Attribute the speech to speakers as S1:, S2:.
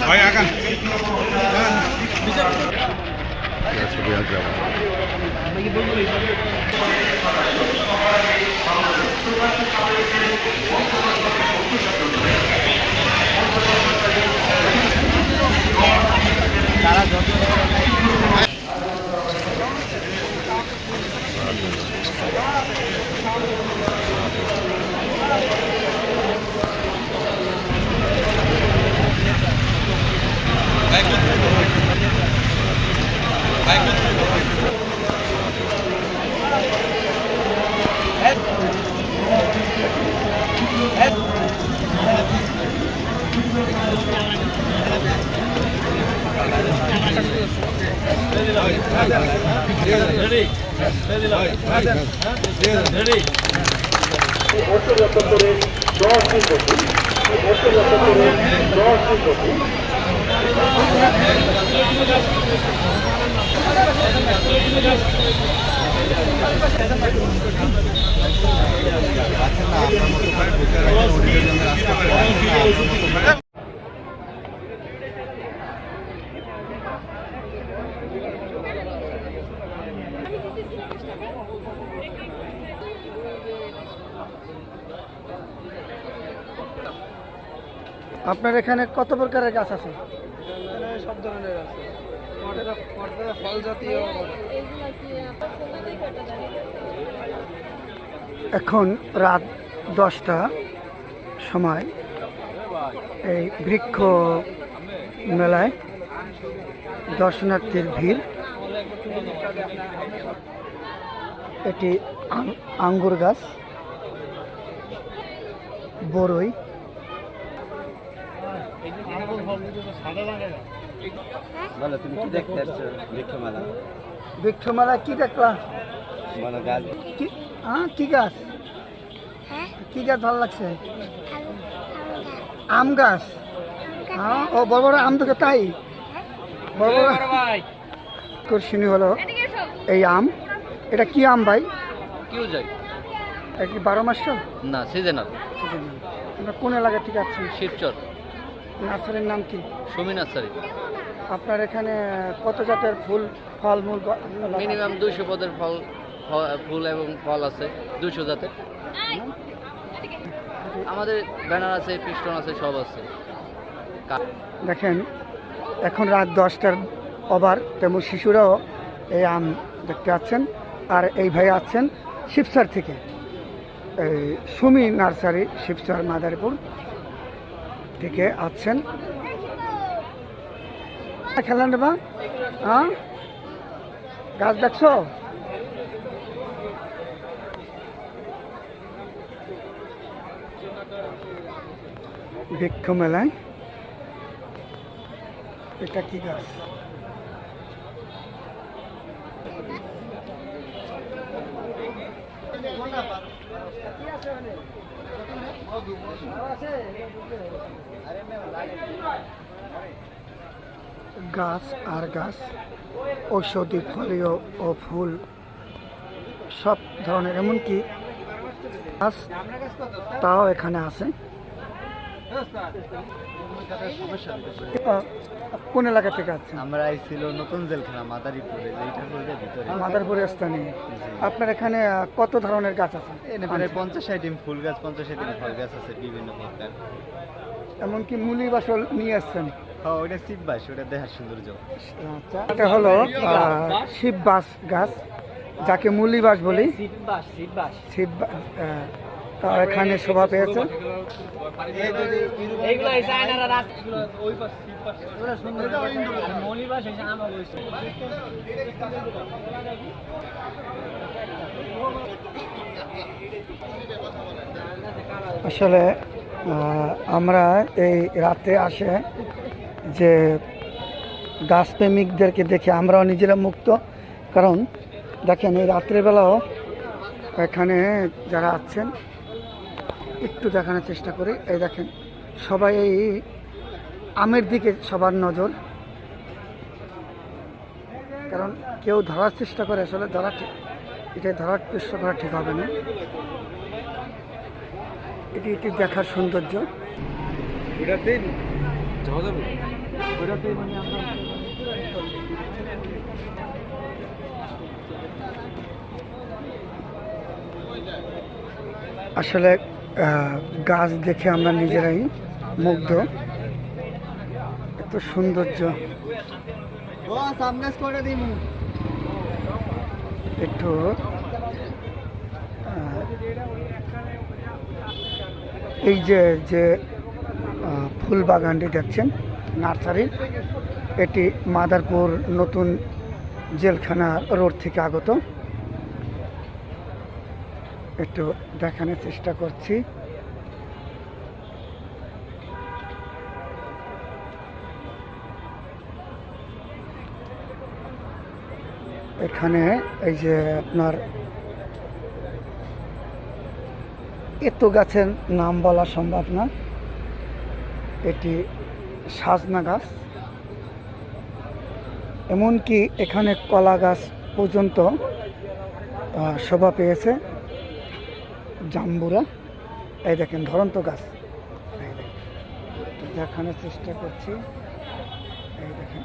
S1: ভাই আগান তারা যত
S2: আপনার এখানে কত প্রকারের গাছ আছে?
S3: সব ধরনের আছে, ফল জাতীয়।
S2: এখন রাত 10টা সময় এই বৃক্ষ মেলায় দর্শনার্থীর ভিড়। এটি আঙ্গুর গাছ, বড়ই,
S3: বলো তুমি কি দেখতে আসছো? বৃক্ষমেলা।
S2: বৃক্ষমেলা কি দেখলা?
S3: বলো গাছ।
S2: কি গাছ? কি গাছ ভালো লাগছে? আম গাছ। হ্যাঁ, ও বড় বড় আম দেখে তাই বড় বড় আকর্ষণীয় হলো এই আম। এটা কি আম ভাই?
S3: কিউ যাই
S2: এটা কি 12 মাস চল?
S3: না, সিজনাল।
S2: আমরা কোন এলাকা থেকে আছেন?
S3: শিবচর,
S2: নার্সারির নাম কি?
S3: সুমি নার্সারি।
S2: আপনার এখানে কত জাতের ফুল, ফল মূল?
S3: মিনিমাম 200 পদের ফুল এবং ফল আছে, 200 জাতের। আমাদের ব্যানার আছে, পিস্টন আছে, সব আছে।
S2: দেখেন এখন রাত 10টার ওভার, তেমন শিশুরাও এই আম দেখতে পাচ্ছেন। আর এই ভাই আছেন শিবচর থেকে, এই সুমি নার্সারি, শিবচর মাদারীপুর থেকে আছেন। খেলেন রে বা? হ্যাঁ, গাছ দেখছো? বৃক্ষ মেলায় এটা কি গাছ? গাছ আর গাছ, ঔষধি, ফলীয় ও ফুল সব ধরনের, এমনকি গাছ তাও এখানে আছে। কোন এলাকা থেকে আছেন?
S3: আমরা আইছিল নতুন জেলখানা মাদারীপুরে, যেটা বলতে ভিতরে
S2: মাদারীপুরের স্থানে। আপনার এখানে কত ধরনের গাছ আছে?
S3: প্রায় 50-60 ফুল গাছ, 50-60 ফল গাছ আছে বিভিন্ন প্রকার।
S2: এমনকি মুলি বাসল নিয়ে আসছেন?
S3: হ্যাঁ, ওইটা শিববাস, ওটা দেখার সৌন্দর্য।
S2: আচ্ছা, এটা হলো শিববাস গাছ, যাকে মুলি বাস বলি। তা এখানে শোভা পেয়েছে। আসলে আমরা এই রাতে আসে যে গাছপ্রেমিকদেরকে দেখে আমরাও নিজেরা মুক্ত। কারণ দেখেন এই রাত্রেবেলাও এখানে যারা আছেন একটু দেখানোর চেষ্টা করি। এই দেখেন সবাই এই আমের দিকে সবার নজর, কারণ কেউ ধরার চেষ্টা করে, আসলে ধরা ঠিক, এটা ধরার চেষ্টা করা ঠিক হবে না। এটি দেখার সৌন্দর্য।
S1: ওইটাতেই যাওয়া যাবে ওইটাতেই মানে আমরা
S2: আসলে গাছ দেখে আমরা নিজেরাই মুগ্ধ, এত সৌন্দর্য। একটু এই যে যে ফুল বাগানটি দেখছেন নার্সারি, এটি মাদারপুর নতুন জেলখানা রোড থেকে আগত। একটু দেখানোর চেষ্টা করছি। এখানে এই যে আপনার এত গাছের নাম বলা সম্ভব না, এটি সাজনা গাছ, এমনকি এখানে কলা গাছ পর্যন্ত শোভা পেয়েছে। জাম্বুরা, এই দেখেন ধরন্ত গাছ, এই দেখেন, দেখানোর চেষ্টা করছি। এই দেখেন